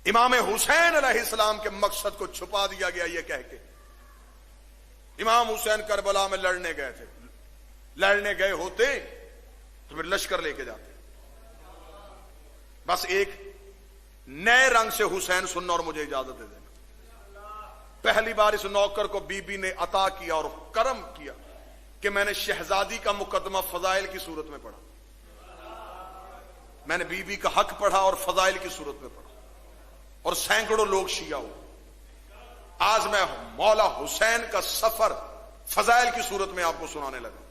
امام حسین علیہ السلام کے مقصد کو چھپا دیا گیا یہ کہہ کے امام حسین کربلا میں لڑنے گئے تھے، لڑنے گئے ہوتے تو پھر لشکر لے کے جاتے، بس ایک نئے رنگ سے حسین سننا اور مجھے اجازت دے دینا۔ پہلی بار اس نوکر کو بی بی نے عطا کیا اور کرم کیا کہ میں نے شہزادی کا مقدمہ فضائل کی صورت میں پڑھا، میں نے بی بی کا حق پڑھا اور فضائل کی صورت میں پڑھا، اور سینکڑوں لوگ شیعہ ہو۔ آج میں مولا حسین کا سفر فضائل کی صورت میں آپ کو سنانے لگا۔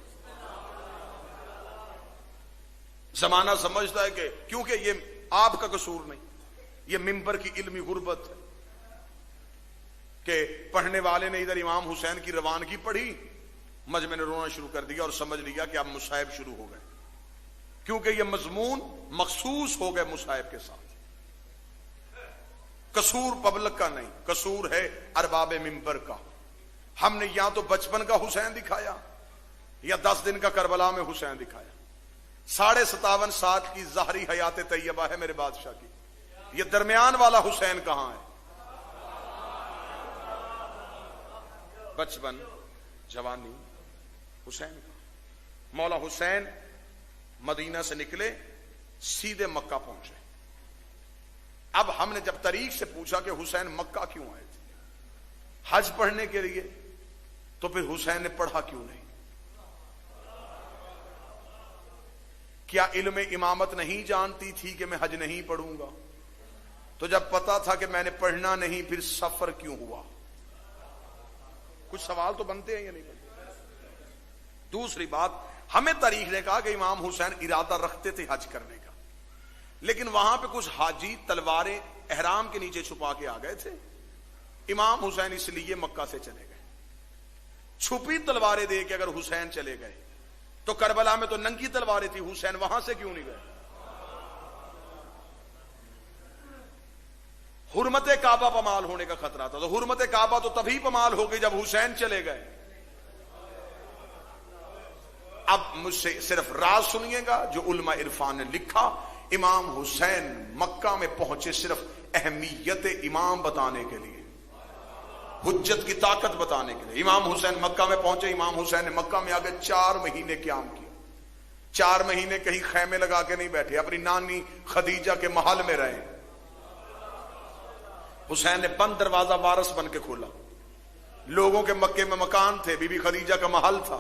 زمانہ سمجھتا ہے کہ کیونکہ یہ آپ کا قصور نہیں، یہ منبر کی علمی غربت ہے کہ پڑھنے والے نے ادھر امام حسین کی روانگی پڑھی، مجمع نے رونا شروع کر دیا اور سمجھ لیا کہ اب مصائب شروع ہو گئے، کیونکہ یہ مضمون مخصوص ہو گئے مصائب کے ساتھ۔ قصور پبلک کا نہیں، قصور ہے ارباب منبر کا۔ ہم نے یا تو بچپن کا حسین دکھایا یا 10 دن کا کربلا میں حسین دکھایا۔ 57.5 سال کی ظاہری حیات طیبہ ہے میرے بادشاہ کی، یہ درمیان والا حسین کہاں ہے؟ بچپن، جوانی، حسین کا۔ مولا حسین مدینہ سے نکلے، سیدھے مکہ پہنچے۔ اب ہم نے جب تاریخ سے پوچھا کہ حسین مکہ کیوں آئے تھے حج پڑھنے کے لیے، تو پھر حسین نے پڑھا کیوں نہیں؟ کیا علم امامت نہیں جانتی تھی کہ میں حج نہیں پڑھوں گا؟ تو جب پتا تھا کہ میں نے پڑھنا نہیں، پھر سفر کیوں ہوا؟ کچھ سوال تو بنتے ہیں یا نہیں بنتے؟ دوسری بات، ہمیں تاریخ نے کہا کہ امام حسین ارادہ رکھتے تھے حج کرنے کا، لیکن وہاں پہ کچھ حاجی تلواریں احرام کے نیچے چھپا کے آ گئے تھے۔ امام حسین اس لیے مکہ سے چلے گئے۔ چھپی تلواریں دے کے اگر حسین چلے گئے تو کربلا میں تو ننگی تلواریں تھی، حسین وہاں سے کیوں نہیں گئے؟ حرمت کعبہ پامال ہونے کا خطرہ تھا، تو حرمت کعبہ تو تبھی پامال ہو گئی جب حسین چلے گئے۔ اب مجھ سے صرف راز سنیے گا جو علماء عرفان نے لکھا۔ امام حسین مکہ میں پہنچے صرف اہمیت امام بتانے کے لیے، حجت کی طاقت بتانے کے لیے۔ امام حسین مکہ میں پہنچے، امام حسین نے مکہ میں آگے 4 مہینے قیام کیا۔ 4 مہینے کہیں خیمے لگا کے نہیں بیٹھے، اپنی نانی خدیجہ کے محل میں رہے۔ حسین نے بند دروازہ وارث بن کے کھولا۔ لوگوں کے مکے میں مکان تھے، بی بی خدیجہ کا محل تھا۔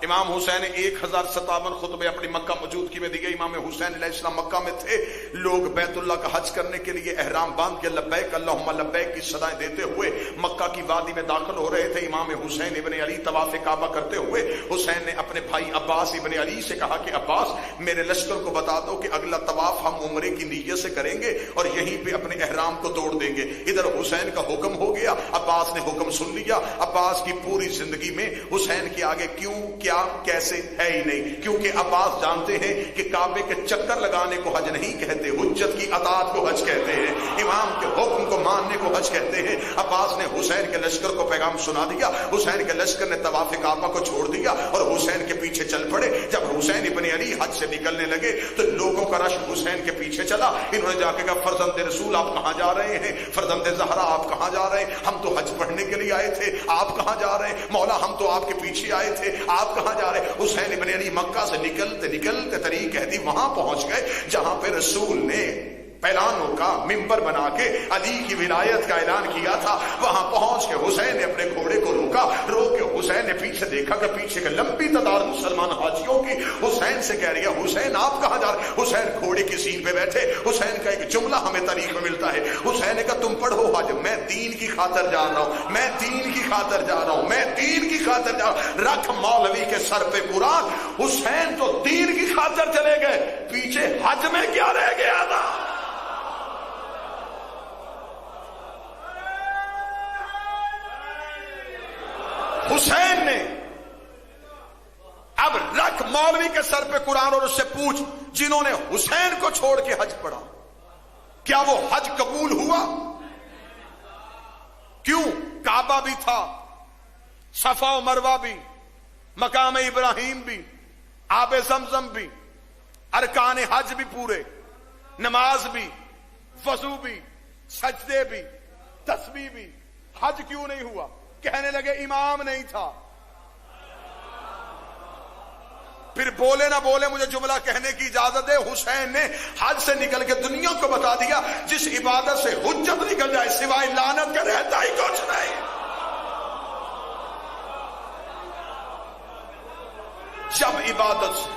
امام حسین نے 1057 خطبے اپنی مکہ موجودگی میں دیے۔ امام حسین علیہ السلام مکہ میں تھے، لوگ بیت اللہ کا حج کرنے کے لیے احرام باندھ کے لبیک اللہم لبیک کی صدائیں دیتے ہوئے مکہ کی وادی میں داخل ہو رہے تھے۔ امام حسین ابن علی طواف کعبہ کرتے ہوئے حسین نے اپنے بھائی عباس ابن علی سے کہا کہ عباس میرے لشکر کو بتا دو کہ اگلا طواف ہم عمرے کی نیت سے کریں گے اور یہیں پہ اپنے احرام کو توڑ دیں گے۔ ادھر حسین کا حکم ہو گیا، عباس نے حکم سن لیا۔ عباس کی پوری زندگی میں حسین کے آگے کیوں کیا کیسے ہے ہی نہیں، کیونکہ عباس جانتے ہیں کہ کعبے کے چکر لگانے کو حج نہیں کہتے، حجت کی اطاعت کو حج کہتے ہیں، امام کے حکم کو ماننے کو حج کہتے ہیں۔ عباس نے حسین کے لشکر کو پیغام سنا دیا، حسین کے لشکر نے طواف کعبہ کو چھوڑ دیا اور حسین کے پیچھے چل پڑے۔ جب حسین ابن علی حج سے نکلنے لگے تو لوگوں کا رش حسین کے پیچھے چلا۔ انہوں نے جا کے کہا فرزند رسول آپ کہاں جا رہے ہیں؟ فرزند زہرا آپ کہاں جا رہے ہیں؟ ہم تو حج پڑھنے کے لیے آئے تھے، آپ کہاں جا رہے ہیں؟ مولا ہم تو آپ کے پیچھے آئے تھے، آپ کہاں جا رہے ہیں؟ حسین ابن علی مکہ سے نکلتے نکلتے طریق کہتی وہاں پہنچ گئے جہاں پہ رسول نے پہلانوں کا منبر بنا کے علی کی ولایت کا اعلان کیا تھا۔ وہاں پہنچ کے حسین نے اپنے گھوڑے کو روکا، روک کے حسین نے پیچھے دیکھا کہ پیچھے کے لمبی تعداد مسلمان حاجیوں کی حسین سے کہہ رہی ہے حسین آپ کہاں جا رہے؟ حسین گھوڑے کی سین پہ بیٹھے۔ حسین کا ایک جملہ ہمیں تاریخ میں ملتا ہے، حسین نے کہا تم پڑھو حج، میں دین کی خاطر جا رہا ہوں، میں دین کی خاطر جا رہا ہوں، میں دین کی خاطر جا رہا ہوں۔ رکھ مولوی کے سر پہ قرآن، حسین تو دین کی خاطر چلے گئے، پیچھے حج میں کیا رہ گیا تھا؟ حسین نے اب رکھ مولوی کے سر پہ قرآن اور اس سے پوچھ جنہوں نے حسین کو چھوڑ کے حج پڑھا کیا وہ حج قبول ہوا؟ کیوں؟ کعبہ بھی تھا، صفا و مروہ بھی، مقام ابراہیم بھی، آب زمزم بھی، ارکان حج بھی پورے، نماز بھی، وضو بھی، سجدے بھی، تسبیح بھی. حج کیوں نہیں ہوا؟ کہنے لگے امام نہیں تھا. پھر بولے نہ بولے مجھے جملہ کہنے کی اجازت ہے. حسین نے حج سے نکل کے دنیا کو بتا دیا جس عبادت سے حجت نکل جائے سوائے لعنت کا رہتا ہی کچھ نہیں. جب عبادت سے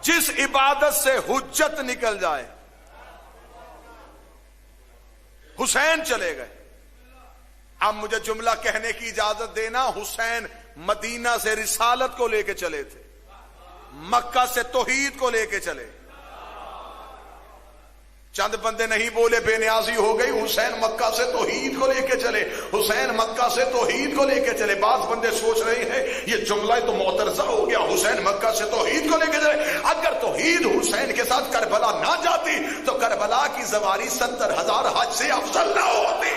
جس عبادت سے حجت نکل جائے. حسین چلے گئے. اب مجھے جملہ کہنے کی اجازت دینا. حسین مدینہ سے رسالت کو لے کے چلے تھے، مکہ سے توحید کو لے کے چلے. چند بندے نہیں بولے، بے نیازی ہو گئی. حسین مکہ سے توحید کو لے کے چلے، حسین مکہ سے توحید کو لے کے چلے. بعض بندے سوچ رہے ہیں یہ جملہ تو معترضہ ہو گیا، حسین مکہ سے توحید کو لے کے چلے. اگر توحید حسین کے ساتھ کربلا نہ جاتی تو کربلا کی زواری 70,000 حج سے افضل نہ ہوتی.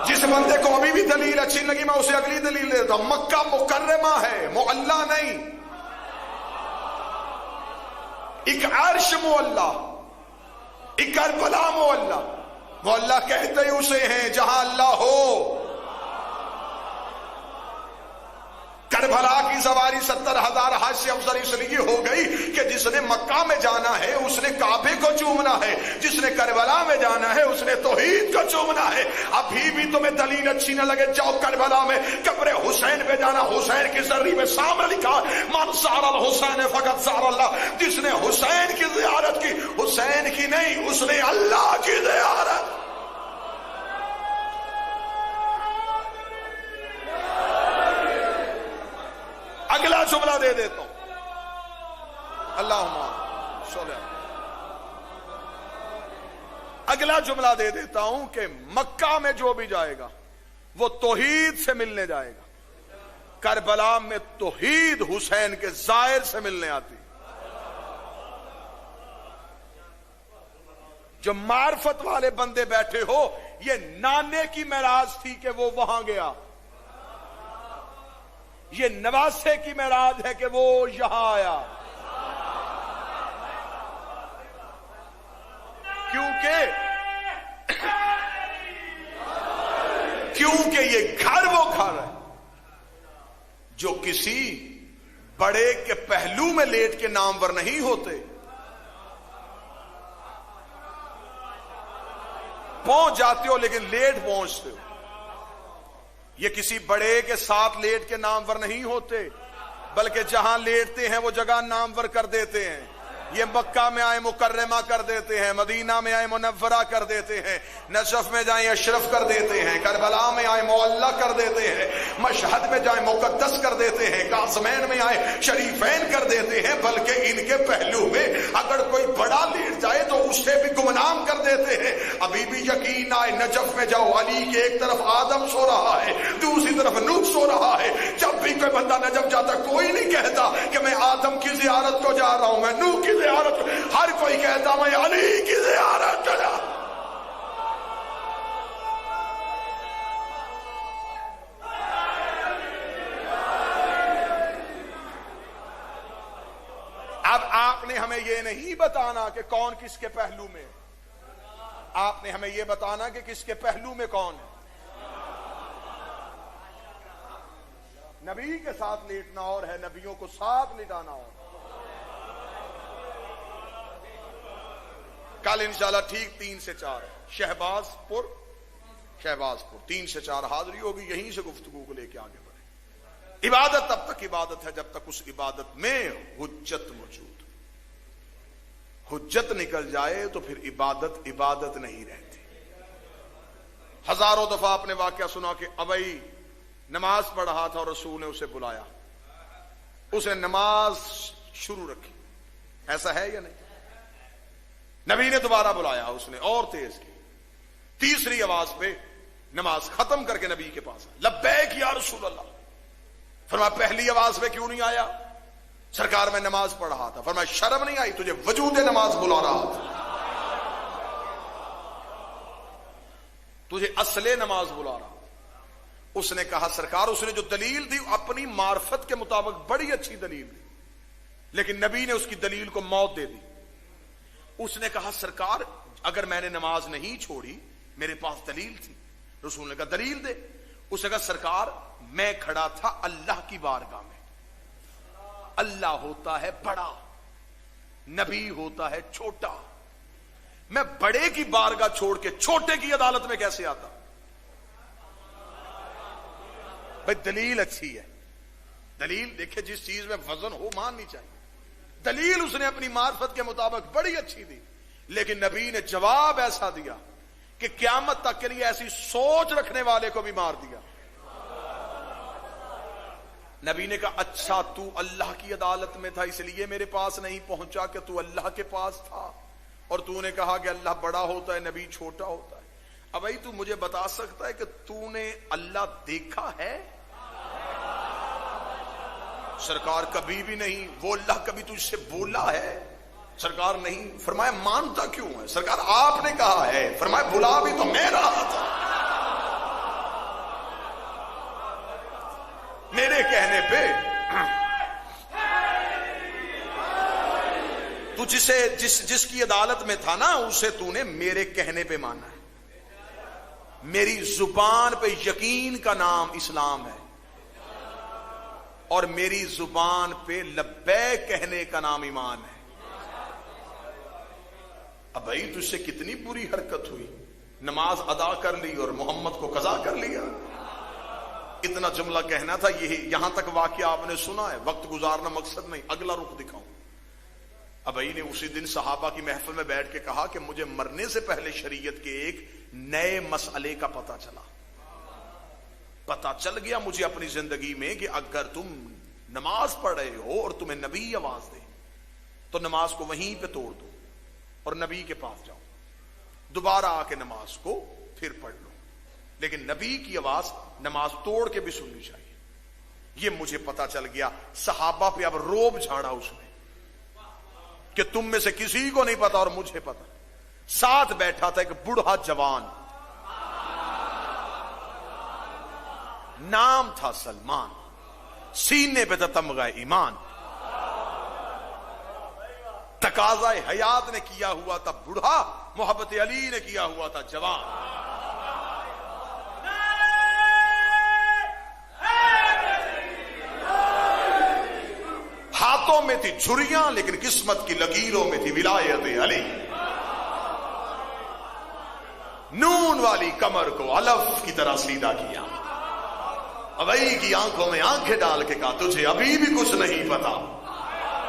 جس بندے کو ابھی بھی دلیل اچھی لگی میں اسے اگلی دلیل دیتا ہوں. مکہ مکرمہ ہے، معلّہ نہیں. ایک عرش معلّہ، ایک کربلا معلّہ. معلّہ کہتے ہی اسے ہیں جہاں اللہ ہو. کربلا کی سواری 70,000 حج سے افضل اس لیے ہو گئی کہ جس نے مکہ میں جانا ہے اس نے کعبے کو چومنا ہے، جس نے کربلا میں جانا ہے اس نے توحید کو چومنا ہے. ابھی بھی تمہیں دلیل اچھی نہ لگے، جاؤ کربلا میں قبر حسین پہ جانا. حسین کی زرعی میں سامنے لکھا من زار الحسین فقط زار اللہ. جس نے حسین کی زیارت کی، حسین کی نہیں، اس نے اللہ کی زیارت. اگلا جملہ دے دیتا ہوں. اللہم صلی. اگلا جملہ دے دیتا ہوں کہ مکہ میں جو بھی جائے گا وہ توحید سے ملنے جائے گا. کربلا میں توحید حسین کے زائر سے ملنے آتی. جو معرفت والے بندے بیٹھے ہو، یہ نانے کی معراج تھی کہ وہ وہاں گیا، یہ نواسے کی معراج ہے کہ وہ یہاں آیا. کیونکہ یہ گھر وہ گھر ہے جو کسی بڑے کے پہلو میں لیٹ کے نامور نہیں ہوتے. پہنچ جاتے ہو لیکن لیٹ پہنچتے ہو. یہ کسی بڑے کے ساتھ لیٹ کے نامور نہیں ہوتے، بلکہ جہاں لیٹتے ہیں وہ جگہ نامور کر دیتے ہیں. یہ مکہ میں آئے مکرمہ کر دیتے ہیں، مدینہ میں آئے منورہ کر دیتے ہیں، نجف میں جائیں اشرف کر دیتے ہیں، کربلا میں آئے معلّہ کر دیتے ہیں، مشہد میں جائیں مقدس کر دیتے ہیں، قاسمین میں آئے شریفین کر دیتے ہیں. بلکہ ان کے پہلو میں اگر کوئی بڑا لیٹ جائے تو اسے بھی گمنام کر دیتے ہیں. ابھی بھی یقین آئے نجف میں جاؤ، علی کے ایک طرف آدم سو رہا ہے، دوسری طرف نوح سو رہا ہے. جب بھی کوئی بندہ نجف جاتا کوئی نہیں کہتا کہ میں آدم کی زیارت کو جا رہا ہوں، میں نوح کی زیارت. ہر کوئی کہتا میں علی کی زیارت چلا. اب آپ نے ہمیں یہ نہیں بتانا کہ کون کس کے پہلو میں، آپ نے ہمیں یہ بتانا کہ کس کے پہلو میں کون ہے. نبی کے ساتھ لیٹنا اور ہے، نبیوں کو ساتھ لٹانا اور. کل انشاءاللہ ٹھیک 3 سے 4 شہباز پور 3 سے 4 حاضری ہوگی. یہیں سے گفتگو کو لے کے آگے بڑھے. عبادت تب تک عبادت ہے جب تک اس عبادت میں حجت موجود. حجت نکل جائے تو پھر عبادت عبادت نہیں رہتی. ہزاروں دفعہ آپ نے واقعہ سنا کہ ابئی نماز پڑھ رہا تھا اور رسول نے اسے بلایا، اسے نماز شروع رکھی. ایسا ہے یا نہیں؟ نبی نے دوبارہ بلایا، اس نے اور تیز کی. تیسری آواز پہ نماز ختم کر کے نبی کے پاس آیا، لبیک یا رسول اللہ. فرمایا پہلی آواز پہ کیوں نہیں آیا؟ سرکار میں نماز پڑھ رہا تھا. فرمایا شرم نہیں آئی تجھے؟ وجود نماز بلا رہا تھا. تجھے اصل نماز بلا رہا. اس نے کہا سرکار اس نے جو دلیل دی اپنی معرفت کے مطابق بڑی اچھی دلیل دی، لیکن نبی نے اس کی دلیل کو موت دے دی. اس نے کہا سرکار اگر میں نے نماز نہیں چھوڑی میرے پاس دلیل تھی. رسول نے کہا دلیل دے. اس نے کہا سرکار میں کھڑا تھا اللہ کی بارگاہ میں. اللہ ہوتا ہے بڑا، نبی ہوتا ہے چھوٹا. میں بڑے کی بارگاہ چھوڑ کے چھوٹے کی عدالت میں کیسے آتا؟ بھائی دلیل اچھی ہے. دلیل دیکھے جس چیز میں وزن ہو ماننی چاہیے. دلیل اس نے اپنی معرفت کے مطابق بڑی اچھی دی، لیکن نبی نے جواب ایسا دیا کہ قیامت تک کے لیے ایسی سوچ رکھنے والے کو بھی مار دیا. نبی نے کہا اچھا تو اللہ کی عدالت میں تھا اس لیے میرے پاس نہیں پہنچا کہ تو اللہ کے پاس تھا، اور تو نے کہا کہ اللہ بڑا ہوتا ہے نبی چھوٹا ہوتا ہے. اب بھائی تو مجھے بتا سکتا ہے کہ تو نے اللہ دیکھا ہے؟ سرکار کبھی بھی نہیں. وہ اللہ کبھی تجھ سے بولا ہے؟ سرکار نہیں. فرمایا مانتا کیوں ہے؟ سرکار آپ نے کہا ہے. فرمایا بلا بھی تو میں رہا تھا، میرے کہنے پہ. تو جس کی عدالت میں تھا نا اسے تو نے میرے کہنے پہ مانا ہے. میری زبان پہ یقین کا نام اسلام ہے، اور میری زبان پہ لبیک کہنے کا نام ایمان ہے. اب بھائی تجھ سے کتنی بری حرکت ہوئی. نماز ادا کر لی اور محمد کو قضا کر لیا. اتنا جملہ کہنا تھا. یہاں تک واقعہ آپ نے سنا ہے. وقت گزارنا مقصد نہیں، اگلا رخ دکھاؤں. ابئی نے اسی دن صحابہ کی محفل میں بیٹھ کے کہا کہ مجھے مرنے سے پہلے شریعت کے ایک نئے مسئلے کا پتہ چل گیا مجھے اپنی زندگی میں کہ اگر تم نماز پڑھ رہے ہو اور تمہیں نبی آواز دے تو نماز کو وہیں پہ توڑ دو اور نبی کے پاس جاؤ. دوبارہ آ کے نماز کو پھر پڑھ لو، لیکن نبی کی آواز نماز توڑ کے بھی سننی چاہیے. یہ مجھے پتا چل گیا. صحابہ پہ اب روب جھاڑا اس نے کہ تم میں سے کسی کو نہیں پتا اور مجھے پتا. ساتھ بیٹھا تھا ایک بوڑھا جوان، نام تھا سلمان، سینے پہ تھا تمغہ ایمان. تقاضا حیات نے کیا ہوا تھا بوڑھا، محبت علی نے کیا ہوا تھا جوان. ہاتھوں میں تھی چھریاں لیکن قسمت کی لکیروں میں تھی ولایت علی. نون والی کمر کو الف کی طرح سیدھا کیا. ابئی کی آنکھوں میں آنکھیں ڈال کے کہا تجھے ابھی بھی کچھ نہیں پتا،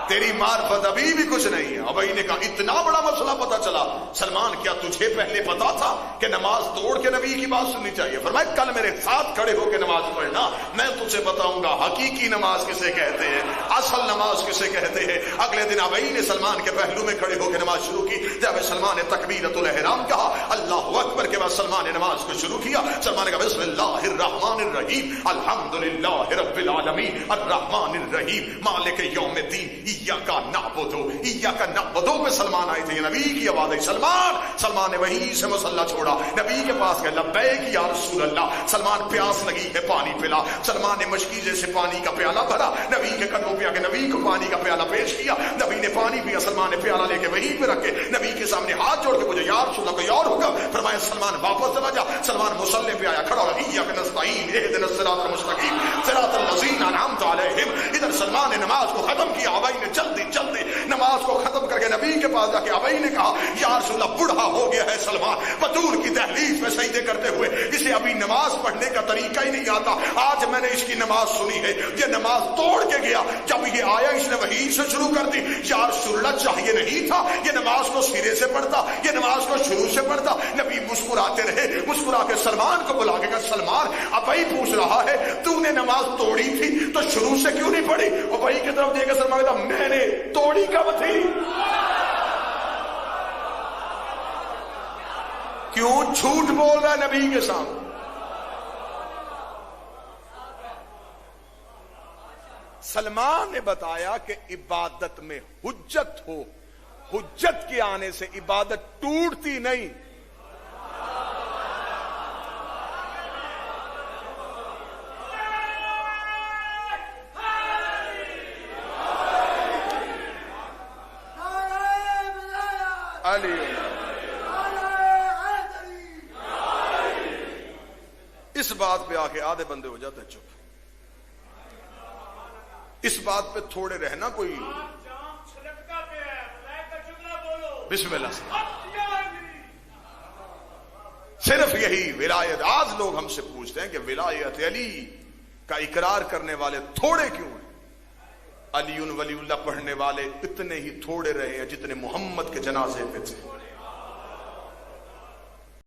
تیری معرفت ابھی بھی کچھ نہیں ہے. ابئی نے کہا اتنا بڑا مسئلہ پتا چلا. سلمان کیا تجھے پہلے پتا تھا کہ نماز توڑ کے نبی کی بات سننی چاہیے؟ فرمایا کل میرے ساتھ کھڑے ہو کے نماز پڑھنا، میں تجھے بتاؤں گا حقیقی نماز کسے کہتے ہیں، اصل نماز کسے کہتے ہیں. اگلے دن ابئی نے سلمان کے پہلو میں کھڑے ہو کے نماز شروع کی. جب سلمان نے تکبیرۃ الاحرام کہا، اللہ اکبر کے بعد سلمان نے نماز کو شروع کیا. سلمان نے کہا بسم اللہ الرحمن الرحیم الحمدللہ رب العالمین الرحمن الرحیم مالک یوم الدین ایاکا نعبدو پہ سلمان آئے تھے. نبی کی آواز آئی سلمان نے وہیں سے مصلی چھوڑا، نبی کے پاس گئے. لبیک یا رسول اللہ. سلمان پیاس لگی ہے پانی پلا. سلمان نے مشکیزے سے پانی کا پیالہ بھرا، نبی کے قدموں پہ آ کے نبی کو پانی کا پیالہ پیش کیا. نبی نے پانی پیا. سلمان نے پیالہ لے کے وہیں پہ رکھے نبی کے سامنے ہاتھ جوڑ کے مجھے یا رسول اللہ کوئی اور حکم. فرمایا سلمان واپس چلا جا. سلمان مصلی پہ آیا، کھڑا ہوا ایاک نستعین اہدنا الصراط المستقیم صراط الذین انعمت علیہم. ادھر سلمان نے نماز کو ختم کیا. ابئی نے جلدی نماز کو ختم کر کے نبی کے پاس جا کے ابئی نے کہا یا رسول اللہ بوڑھا ہو گیا ہے سلمان، بطور کی دہلیز میں سجدے کرتے ہوئے اسے ابھی نماز پڑھنے کا طریقہ ہی نہیں آتا. آج میں نے اس کی نماز سنی ہے، یہ نماز توڑ کے گیا. جب یہ آیا اس نے وہیں سے شروع کر دی. یا رسول اللہ چاہیے نہیں تھا یہ نماز کو سرے سے پڑھتا، یہ نماز کو شروع سے پڑھتا. نبی مسکراتے رہے. مسکرا کے سلمان کو بلا کے کہا سلمان ابئی پوچھ رہا ہے تو نے نماز توڑی تھی تو شروع سے کیوں نہیں پڑھی؟ ابئی کی طرف دیکھ کے سلمان کہا میں نے توڑی کب تھی؟ کیوں جھوٹ بول رہا ہے نبی کے سامنے؟ سلمان نے بتایا کہ عبادت میں حجت ہو، حجت کے آنے سے عبادت ٹوٹتی نہیں. علی اس بات پہ آ کے آدھے بندے ہو جاتے ہیں چپ. اس بات پہ تھوڑے رہنا کوئی بسم اللہ سے صرف یہی ولایت. آج لوگ ہم سے پوچھتے ہیں کہ ولایت علی کا اقرار کرنے والے تھوڑے کیوں ہیں؟ علی ولی اللہ پڑھنے والے اتنے ہی تھوڑے رہے ہیں جتنے محمد کے جنازے پہ تھے.